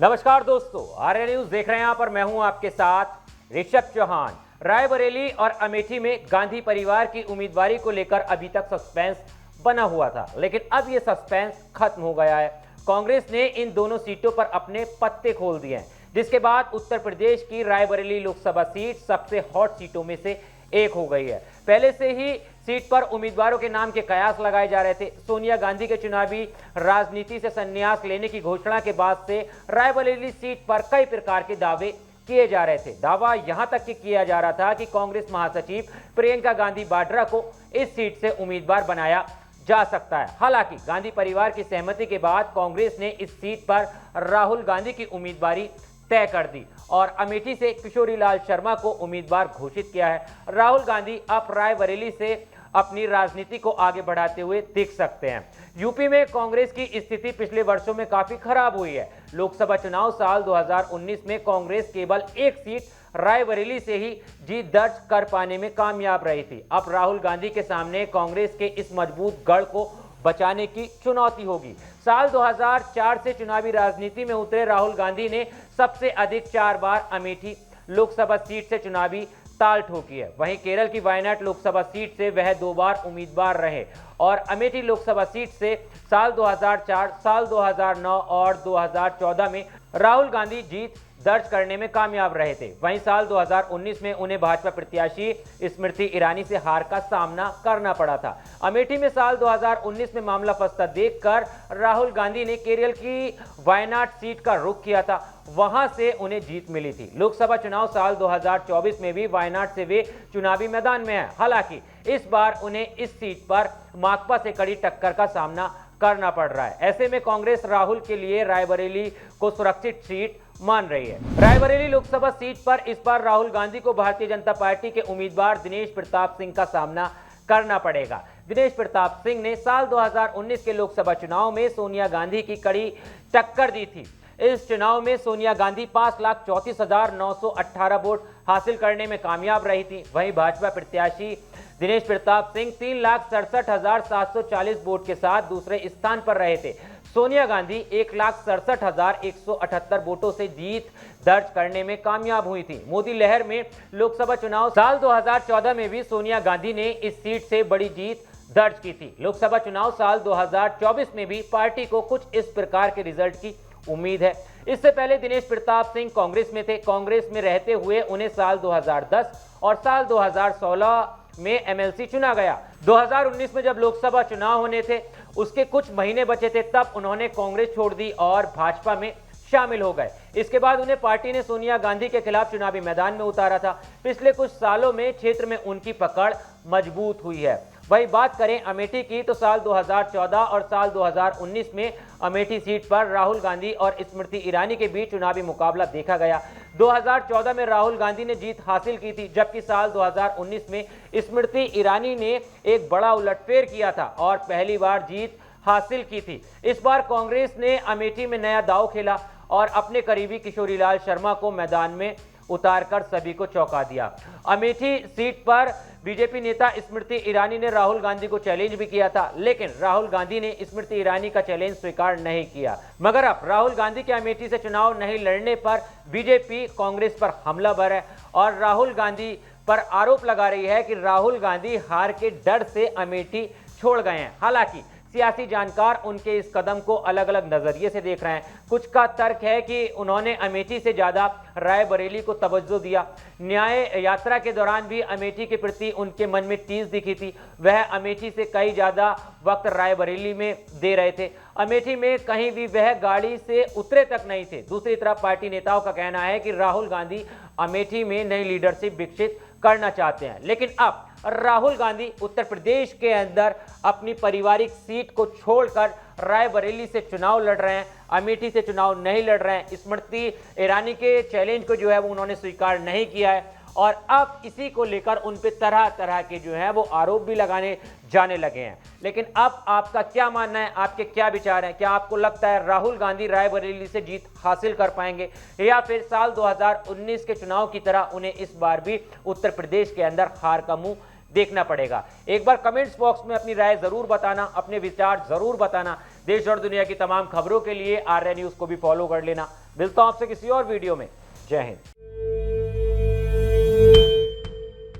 नमस्कार दोस्तों, आर्य न्यूज देख रहे हैं। यहां पर मैं हूं आपके साथ ऋषभ चौहान। रायबरेली और अमेठी में गांधी परिवार की उम्मीदवारी को लेकर अभी तक सस्पेंस बना हुआ था, लेकिन अब यह सस्पेंस खत्म हो गया है। कांग्रेस ने इन दोनों सीटों पर अपने पत्ते खोल दिए हैं, जिसके बाद उत्तर प्रदेश की रायबरेली लोकसभा सीट सबसे हॉट सीटों में से एक हो गई है। पहले से ही सीट पर उम्मीदवारों के नाम के कयास लगाए जा रहे थे। सोनिया गांधी के चुनावी राजनीति से संन्यास लेने की घोषणा के बाद से रायबरेली सीट पर कई प्रकार के दावे किए जा रहे थे। दावा यहां तक कि किया जा रहा था कि कांग्रेस महासचिव प्रियंका गांधी वाड्रा को इस सीट से उम्मीदवार बनाया जा सकता है। हालांकि गांधी परिवार की सहमति के बाद कांग्रेस ने इस सीट पर राहुल गांधी की उम्मीदवारी तय कर दी और अमेठी से किशोरीलाल शर्मा को उम्मीदवार घोषित किया है। राहुल गांधी अब रायबरेली से अपनी राजनीति को आगे बढ़ाते हुए दिख सकते हैं। यूपी में कांग्रेस की स्थिति पिछले वर्षों में काफी खराब हुई है। लोकसभा चुनाव साल 2019 में कांग्रेस केवल एक सीट रायबरेली से ही जीत दर्ज कर पाने में कामयाब रही थी। अब राहुल गांधी के सामने कांग्रेस के इस मजबूत गढ़ को बचाने की चुनौती होगी। साल 2004 से चुनावी राजनीति में उतरे राहुल गांधी ने सबसे अधिक 4 बार अमेठी लोकसभा सीट से चुनावी ताल ठोकी है। वहीं केरल की वायनाड लोकसभा सीट से वह 2 बार उम्मीदवार रहे और अमेठी लोकसभा सीट से साल 2004, साल 2009 और 2014 में राहुल गांधी जीत दर्ज करने में कामयाब रहे थे। वहीं साल 2019 में उन्हें भाजपा प्रत्याशी स्मृति ईरानी से हार का सामना करना पड़ा था। अमेठी में साल 2019 में मामला फंसता देखकर राहुल गांधी ने केरल की वायनाड सीट का रुख किया था, वहां से उन्हें जीत मिली थी। लोकसभा चुनाव साल 2024 में भी वायनाड से वे चुनावी मैदान में हैं। हालांकि इस बार उन्हें इस सीट पर माकपा से कड़ी टक्कर का सामना करना पड़ रहा है। ऐसे में कांग्रेस राहुल के लिए रायबरेली को सुरक्षित सीट मान रही है। रायबरेली लोकसभा सीट पर इस बार राहुल गांधी को भारतीय जनता पार्टी के उम्मीदवार दिनेश प्रताप सिंह का सामना करना पड़ेगा। दिनेश प्रताप सिंह ने साल 2019 के लोकसभा चुनाव में सोनिया गांधी की कड़ी टक्कर दी थी। इस चुनाव में सोनिया गांधी 5,34,918 वोट हासिल करने में कामयाब रही थी। वहीं भाजपा प्रत्याशी दिनेश प्रताप सिंह 3,67,740 वोट के साथ दूसरे स्थान पर रहे थे। सोनिया गांधी 1,67,178 वोटों से जीत दर्ज करने में कामयाब हुई थी। मोदी लहर में लोकसभा चुनाव साल 2014 में भी सोनिया गांधी ने इस सीट से बड़ी जीत दर्ज की थी। लोकसभा चुनाव साल 2024 में भी पार्टी को कुछ इस प्रकार के रिजल्ट की उम्मीद है। इससे पहले दिनेश प्रताप सिंह कांग्रेस में थे। कांग्रेस में रहते हुए उन्हें साल 2010 और साल 2016 में एमएलसी चुना गया। 2019 में जब लोकसभा चुनाव होने थे, उसके कुछ महीने बचे थे, तब उन्होंने कांग्रेस छोड़ दी और भाजपा में शामिल हो गए। इसके बाद उन्हें पार्टी ने सोनिया गांधी के खिलाफ चुनावी मैदान में उतारा था। पिछले कुछ सालों में क्षेत्र में उनकी पकड़ मजबूत हुई है। वही बात करें अमेठी की, तो साल 2014 और साल 2019 में अमेठी सीट पर राहुल गांधी और स्मृति ईरानी के बीच चुनावी मुकाबला देखा गया। 2014 में राहुल गांधी ने जीत हासिल की थी, जबकि साल 2019 में स्मृति ईरानी ने एक बड़ा उलटफेर किया था और पहली बार जीत हासिल की थी। इस बार कांग्रेस ने अमेठी में नया दांव खेला और अपने करीबी किशोरीलाल शर्मा को मैदान में उतारकर सभी को चौंका दिया। अमेठी सीट पर बीजेपी नेता स्मृति ईरानी ने राहुल गांधी को चैलेंज भी किया था, लेकिन राहुल गांधी ने स्मृति ईरानी का चैलेंज स्वीकार नहीं किया। मगर अब राहुल गांधी के अमेठी से चुनाव नहीं लड़ने पर बीजेपी कांग्रेस पर हमलावर है और राहुल गांधी पर आरोप लगा रही है कि राहुल गांधी हार के डर से अमेठी छोड़ गए हैं। हालांकि सियासी जानकार उनके इस कदम को अलग अलग नजरिए से देख रहे हैं। कुछ का तर्क है कि उन्होंने अमेठी से ज्यादा रायबरेली को तवज्जो दिया। न्याय यात्रा के दौरान भी अमेठी के प्रति उनके मन में टीस दिखी थी। वह अमेठी से कई ज्यादा वक्त रायबरेली में दे रहे थे। अमेठी में कहीं भी वह गाड़ी से उतरे तक नहीं थे। दूसरी तरफ पार्टी नेताओं का कहना है कि राहुल गांधी अमेठी में नई लीडरशिप विकसित करना चाहते हैं, लेकिन अब राहुल गांधी उत्तर प्रदेश के अंदर अपनी पारिवारिक सीट को छोड़कर रायबरेली से चुनाव लड़ रहे हैं, अमेठी से चुनाव नहीं लड़ रहे हैं। स्मृति ईरानी के चैलेंज को जो है वो उन्होंने स्वीकार नहीं किया है और अब इसी को लेकर उन पे तरह तरह के जो है वो आरोप भी लगाने जाने लगे हैं। लेकिन अब आपका क्या मानना है, आपके क्या विचार हैं? क्या आपको लगता है राहुल गांधी रायबरेली से जीत हासिल कर पाएंगे या फिर साल 2019 के चुनाव की तरह उन्हें इस बार भी उत्तर प्रदेश के अंदर हार का मुंह देखना पड़ेगा? एक बार कमेंट्स बॉक्स में अपनी राय जरूर बताना, अपने विचार जरूर बताना। देश और दुनिया की तमाम खबरों के लिए आर्य न्यूज को भी फॉलो कर लेना। मिलता हूं आपसे किसी और वीडियो में। जय हिंद।